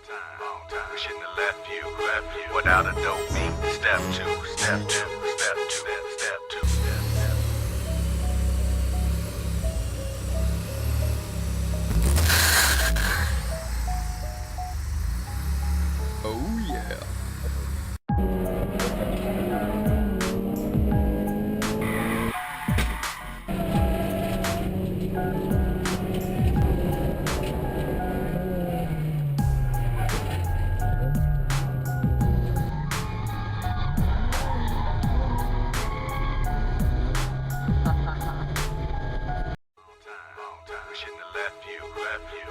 We shouldn't have left you without a dope beat. Step two, step two, step two, step two, step two. Oh yeah. We shouldn't have left you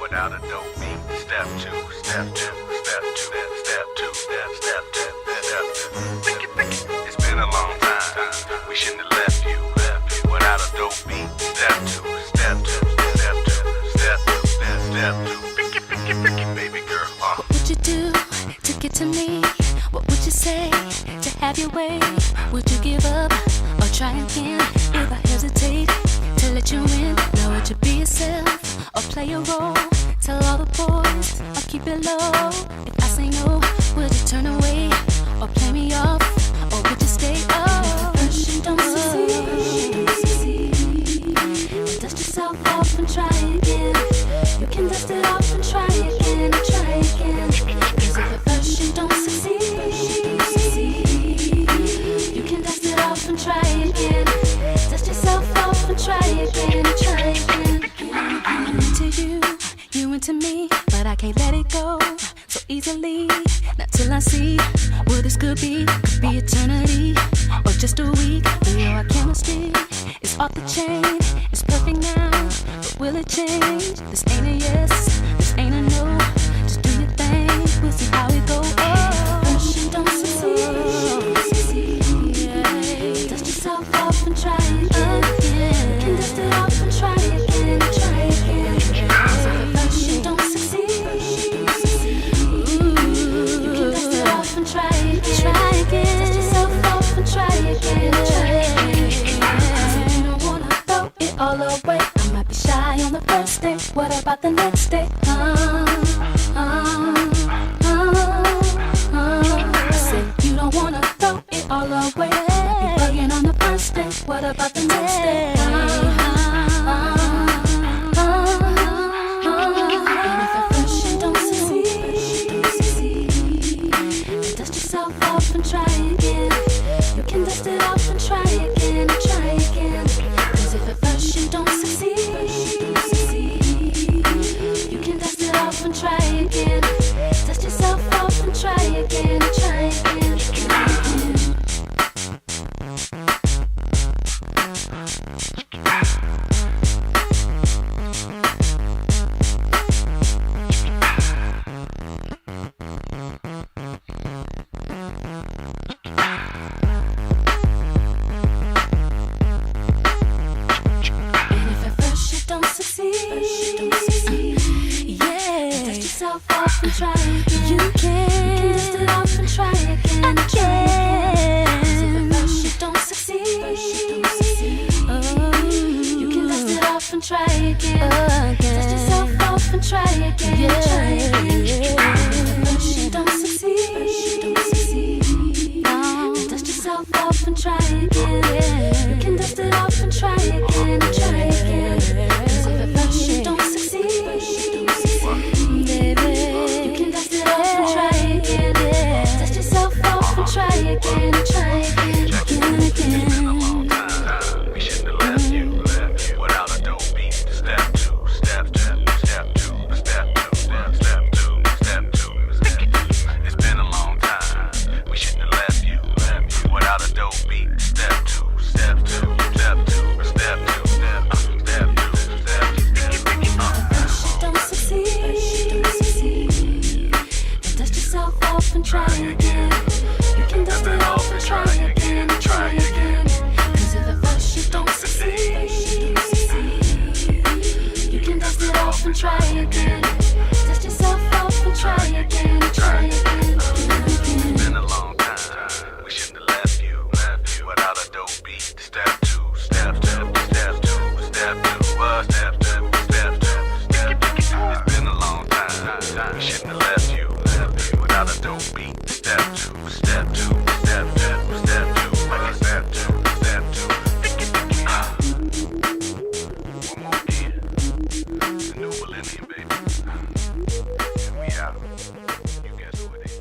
without a dope beat. Step two, step two, step two, step two, step two, step two. It's been a long time. We shouldn't have left you without a dope beat. Step two, step two, step two, step two, step two. Baby girl. What would you do to get to me? What would you say to have your way? Would you give up or try again? If I hesitate to let you in, now would you be yourself or play a role? Tell all the boys or keep it low. If I say no, would you turn away or play me off? Or would you stay? Oh, first you don't succeed, then dust yourself off and try again. You can dust it off and try again, try again. Cause if at first you don't succeed, you can dust it off and try again. Dust yourself off and try again, try again. I'm into you, you into me, but I can't let it go so easily. Not till I see what this could be eternity or just a week. We know our chemistry is off the chain. It's perfect now, but will it change? This ain't a yes, this ain't a no. Just do your thing, we'll see how it goes. Oh, first you don't succeed, yeah. Dust yourself off and try again. You can dust it off and try again, try again. So first you don't succeed, you can dust it off and try again, try again. Dust yourself off and try again, try again. You don't wanna throw it all away. I might be shy on the first day. What about the next day? I said you don't wanna throw it all away. Might be bugging on the first day. What about the next day? And if at first you don't succeed, then dust yourself off and try again. You can dust it off and try again, try again. Cause if at first you don't succeed, you can dust it off and try again. Dust yourself off and try again, try again, try again. And if at first you don't succeed, yeah, dust yourself off and try again. You can dust it off and try again, again. If at first you don't succeed, you can dust it off and try again. Dust yourself off and try again, try again. If at first you don't succeed, dust yourself off and try again. You can dust it off and try again, try again. Cause if at first you don't succeed, baby, you can dust it off and try again. Dust yourself off and try again, try again, again, again. We shouldn't have left you without a dope beat. Step two, step two, step two, step two, step two, step two. It's been a long time. We shouldn't have left you without a dope beat. Step two, step two, step two, step two, step two, step two, step two. First you don't succeed, then dust yourself off and try again. You can dust it off and try again, try again. Cause if at first you don't succeed, you can dust it off and try again. Dust yourself off and try again, try again. It's been a long time. We shouldn't have left you without a dope beat. Step two, step two, step two, step two, step two, step two, step two. It's been a long time. We shouldn't have left you without a dope beat. Step two, step two, step two, step two, step two, step two. One more again. It's the new millennium, baby. And we out. You guess who it is.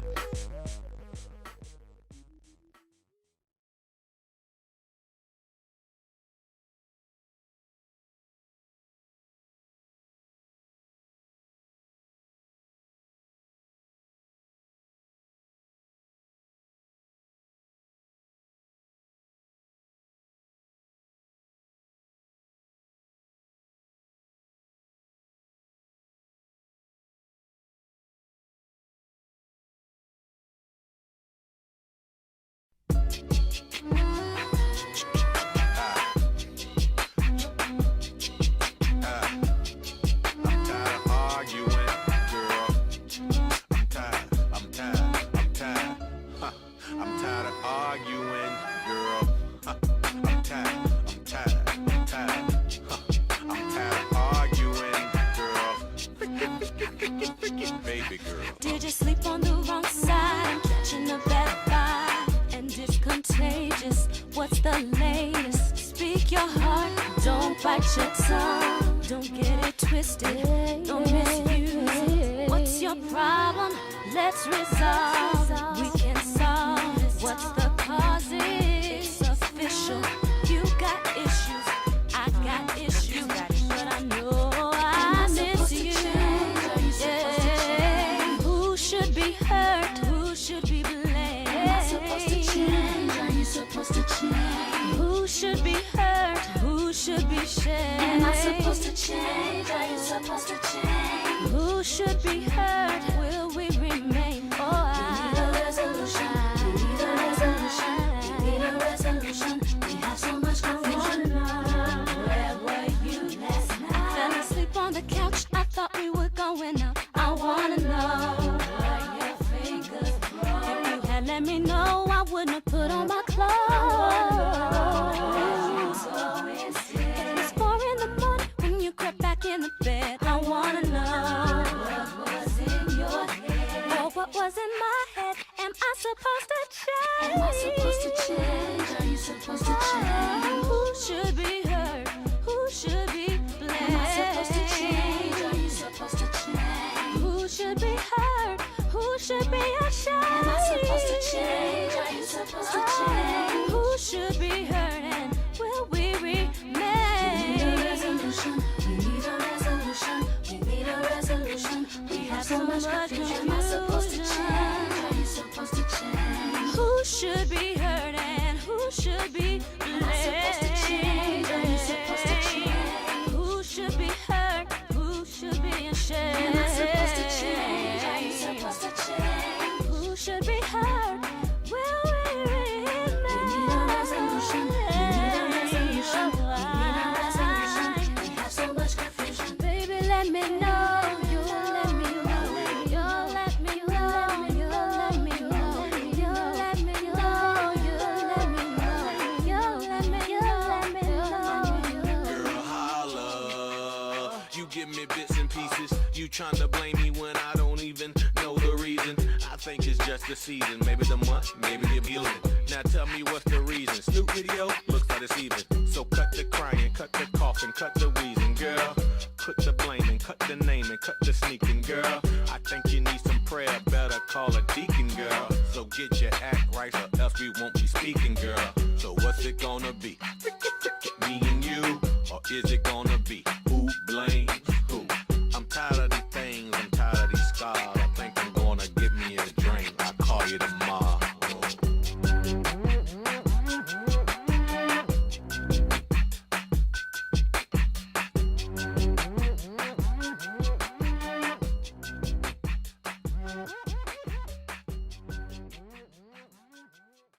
Did you sleep on the wrong side? I'm catching a bad vibe, and it's contagious. What's the latest? Speak your heart, don't bite your tongue. Don't get it twisted, don't misuse it. What's your problem? Let's resolve. We can solve it. What's the cause? It's official. You got issues, I got issues, but I know I miss you. Yeah. Who should be hurt? Who should be blamed? Am I supposed to change? Are you supposed to change? Who should be hurt? Who should be shamed? Am I supposed to change? Are you supposed to change? Who should be hurt? Will we remain? Oh, I need a resolution. We need a resolution. We need a resolution. We have so much confusion. Where were you last night? Fell asleep on the couch. I thought we were going out. I wanna know where your fingers were. If you had let me know, I wouldn't have put on my clothes. It was 4 in the morning when you crept back in the bed. I wanna know what was in your head. Or what was in my head. Am I supposed to change? Am I supposed to change? Are you supposed to change? Who should be hurt? Who should be blamed? Am I supposed to change? Are you supposed to change? Who should be hurt? Who should be ashamed? Am I supposed to change? Are you supposed to change? Who should be hurt and will we remain? We need a resolution. We need a resolution. We need a resolution. We have so much confusion. Am I supposed to change? Are you supposed to change? Who should be hurt and who should be blamed? Am I supposed to change? Are you supposed to change? Who should be hurt? Who should be ashamed? Am I supposed to change? Are you supposed to change? Who should be hurt? Will we remain? We need a resolution. We need a resolution. We need a resolution. We have so much confusion. Baby, let me know. You let me know. You let me know. You let me know. You let me know. You let me know. You let me know. Girl, holla. You give me bits and pieces. You tryna blame me when I don't even know the reason. I think it's just the season. Maybe the month, maybe the feeling. Now tell me what's the reason. Snoop video looks like it's even. So cut the crying, cut the coughing, cut the wheezing, girl. Put the blaming, cut the naming, cut the sneaking, girl. I think you need some prayer. Better call a deacon, girl. So get your act right, or else we won't be speaking, girl. So what's it gonna be? Me and you, or is it gonna